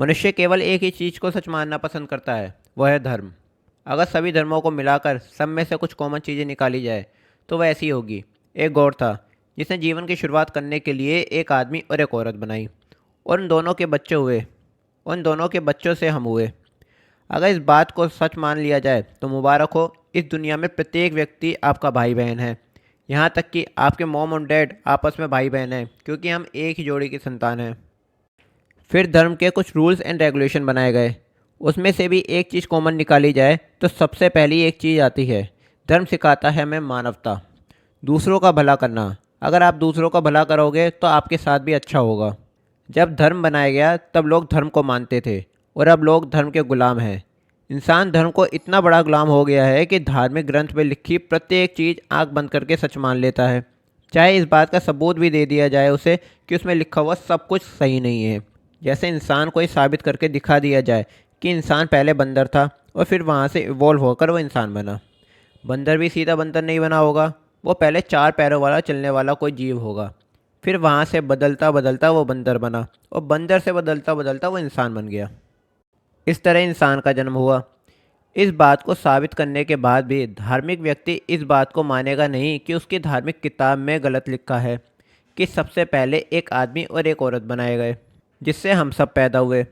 मनुष्य केवल एक ही चीज़ को सच मानना पसंद करता है, वह है धर्म। अगर सभी धर्मों को मिलाकर सब में से कुछ कॉमन चीज़ें निकाली जाए तो वह ऐसी होगी। एक गौर था जिसने जीवन की शुरुआत करने के लिए एक आदमी और एक औरत बनाई, और उन दोनों के बच्चे हुए। उन दोनों के बच्चों से हम हुए। अगर इस बात को सच मान लिया जाए तो मुबारक हो, इस दुनिया में प्रत्येक व्यक्ति आपका भाई बहन है। यहाँ तक कि आपके मॉम और डैड आपस में भाई बहन हैं, क्योंकि हम एक ही जोड़ी की संतान हैं। फिर धर्म के कुछ रूल्स एंड रेगुलेशन बनाए गए। उसमें से भी एक चीज़ कॉमन निकाली जाए तो सबसे पहली एक चीज़ आती है। धर्म सिखाता है हमें मानवता, दूसरों का भला करना। अगर आप दूसरों का भला करोगे तो आपके साथ भी अच्छा होगा। जब धर्म बनाया गया तब लोग धर्म को मानते थे, और अब लोग धर्म के गुलाम हैं। इंसान धर्म को इतना बड़ा गुलाम हो गया है कि धार्मिक ग्रंथ में लिखी प्रत्येक चीज़ आंख बंद करके सच मान लेता है, चाहे इस बात का सबूत भी दे दिया जाए उसे कि उसमें लिखा हुआ सब कुछ सही नहीं है। जैसे इंसान को ये साबित करके दिखा दिया जाए कि इंसान पहले बंदर था और फिर वहाँ से इवॉल्व होकर वो इंसान बना। बंदर भी सीधा बंदर नहीं बना होगा, वो पहले चार पैरों वाला चलने वाला कोई जीव होगा। फिर वहाँ से बदलता बदलता वो बंदर बना, और बंदर से बदलता बदलता वो इंसान बन गया। इस तरह इंसान का जन्म हुआ। इस बात को साबित करने के बाद भी धार्मिक व्यक्ति इस बात को मानेगा नहीं कि उसकी धार्मिक किताब में गलत लिखा है कि सबसे पहले एक आदमी और एक औरत बनाए गए, जिससे हम सब पैदा हुए।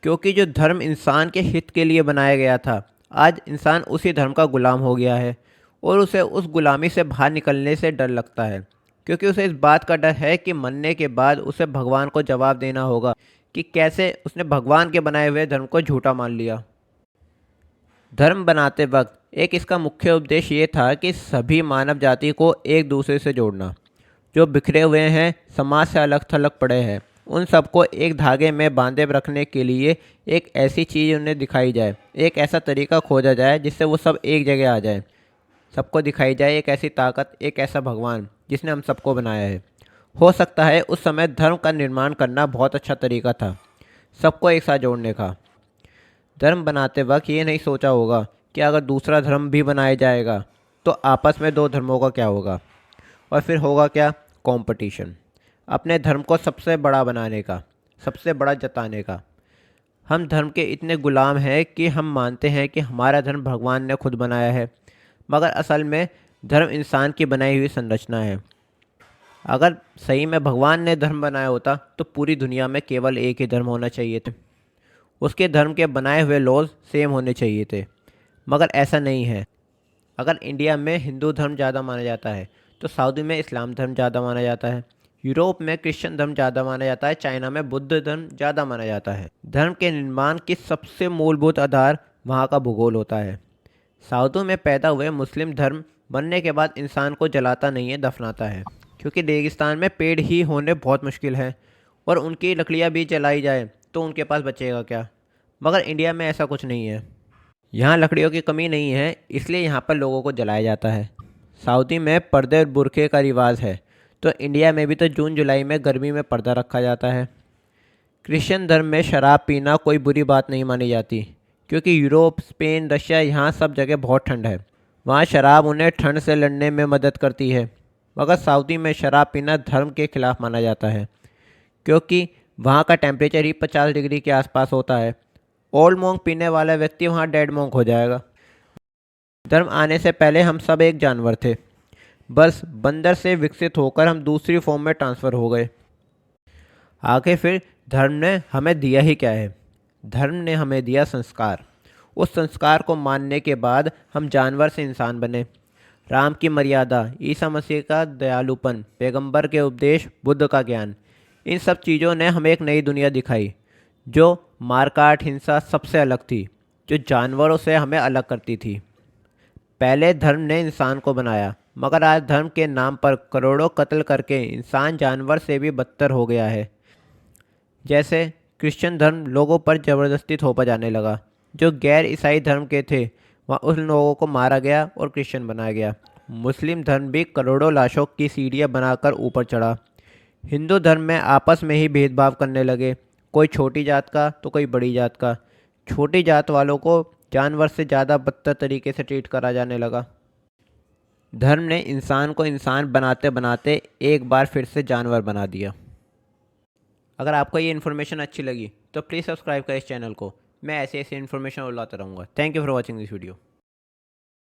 क्योंकि जो धर्म इंसान के हित के लिए बनाया गया था, आज इंसान उसी धर्म का गुलाम हो गया है, और उसे उस गुलामी से बाहर निकलने से डर लगता है। क्योंकि उसे इस बात का डर है कि मरने के बाद उसे भगवान को जवाब देना होगा कि कैसे उसने भगवान के बनाए हुए धर्म को झूठा मान लिया। धर्म बनाते वक्त एक इसका मुख्य उद्देश्य ये था कि सभी मानव जाति को एक दूसरे से जोड़ना। जो बिखरे हुए हैं, समाज से अलग थलग पड़े हैं, उन सबको एक धागे में बांधे रखने के लिए एक ऐसी चीज़ उन्हें दिखाई जाए, एक ऐसा तरीका खोजा जाए जिससे वो सब एक जगह आ जाए। सबको दिखाई जाए एक ऐसी ताकत, एक ऐसा भगवान जिसने हम सबको बनाया है। हो सकता है उस समय धर्म का निर्माण करना बहुत अच्छा तरीका था सबको एक साथ जोड़ने का। धर्म बनाते वक्त ये नहीं सोचा होगा कि अगर दूसरा धर्म भी बनाया जाएगा तो आपस में दो धर्मों का क्या होगा, और फिर होगा क्या, कंपटीशन। अपने धर्म को सबसे बड़ा बनाने का, सबसे बड़ा जताने का। हम धर्म के इतने गुलाम हैं कि हम मानते हैं कि हमारा धर्म भगवान ने खुद बनाया है, मगर असल में धर्म इंसान की बनाई हुई संरचना है। अगर सही में भगवान ने धर्म बनाया होता तो पूरी दुनिया में केवल एक ही धर्म होना चाहिए था। उसके धर्म के बनाए हुए लॉज सेम होने चाहिए थे, मगर ऐसा नहीं है। अगर इंडिया में हिंदू धर्म ज़्यादा माना जाता है तो सऊदी में इस्लाम धर्म ज़्यादा माना जाता है, यूरोप में क्रिश्चियन धर्म ज़्यादा माना जाता है, चाइना में बुद्ध धर्म ज़्यादा माना जाता है। धर्म के निर्माण की सबसे मूलभूत आधार वहाँ का भूगोल होता है। सऊदी में पैदा हुए मुस्लिम धर्म बनने के बाद इंसान को जलाता नहीं है, दफनाता है। क्योंकि रेगिस्तान में पेड़ ही होने बहुत मुश्किल है, और उनकी लकड़ियाँ भी जलाई जाए तो उनके पास बचेगा क्या। मगर इंडिया में ऐसा कुछ नहीं है। यहाँ लकड़ियों की कमी नहीं है, इसलिए यहाँ पर लोगों को जलाया जाता है। सऊदी में पर्दे और बुरखे का रिवाज है, तो इंडिया में भी तो जून जुलाई में गर्मी में पर्दा रखा जाता है। क्रिश्चियन धर्म में शराब पीना कोई बुरी बात नहीं मानी जाती, क्योंकि यूरोप, स्पेन, रशिया, यहाँ सब जगह बहुत ठंड है। वहाँ शराब उन्हें ठंड से लड़ने में मदद करती है। मगर सऊदी में शराब पीना धर्म के खिलाफ माना जाता है, क्योंकि वहाँ का टेम्परेचर ही 50 डिग्री के आसपास होता है। ओल्ड मोंक पीने वाला व्यक्ति वहाँ डेड मोंक हो जाएगा। धर्म आने से पहले हम सब एक जानवर थे, बस बंदर से विकसित होकर हम दूसरी फॉर्म में ट्रांसफ़र हो गए। आगे फिर धर्म ने हमें दिया ही क्या है? धर्म ने हमें दिया संस्कार। उस संस्कार को मानने के बाद हम जानवर से इंसान बने। राम की मर्यादा, ईसा मसीह का दयालुपन, पैगंबर के उपदेश, बुद्ध का ज्ञान, इन सब चीज़ों ने हमें एक नई दुनिया दिखाई, जो मारकाट, हिंसा सबसे अलग थी, जो जानवरों से हमें अलग करती थी। पहले धर्म ने इंसान को बनाया, मगर आज धर्म के नाम पर करोड़ों कत्ल करके इंसान जानवर से भी बदतर हो गया है। जैसे क्रिश्चियन धर्म लोगों पर ज़बरदस्ती थोपा जाने लगा। जो गैर ईसाई धर्म के थे वहाँ उन लोगों को मारा गया और क्रिश्चियन बनाया गया। मुस्लिम धर्म भी करोड़ों लाशों की सीढ़ियाँ बनाकर ऊपर चढ़ा। हिंदू धर्म में आपस में ही भेदभाव करने लगे, कोई छोटी जात का तो कोई बड़ी जात का। छोटी जात वालों को जानवर से ज़्यादा बदतर तरीके से ट्रीट करा जाने लगा। धर्म ने इंसान को इंसान बनाते बनाते एक बार फिर से जानवर बना दिया। अगर आपको ये इन्फॉर्मेशन अच्छी लगी तो प्लीज़ सब्सक्राइब करें इस चैनल को। मैं ऐसे ऐसे इन्फॉर्मेशन लाता रहूँगा। Thank you for watching this video.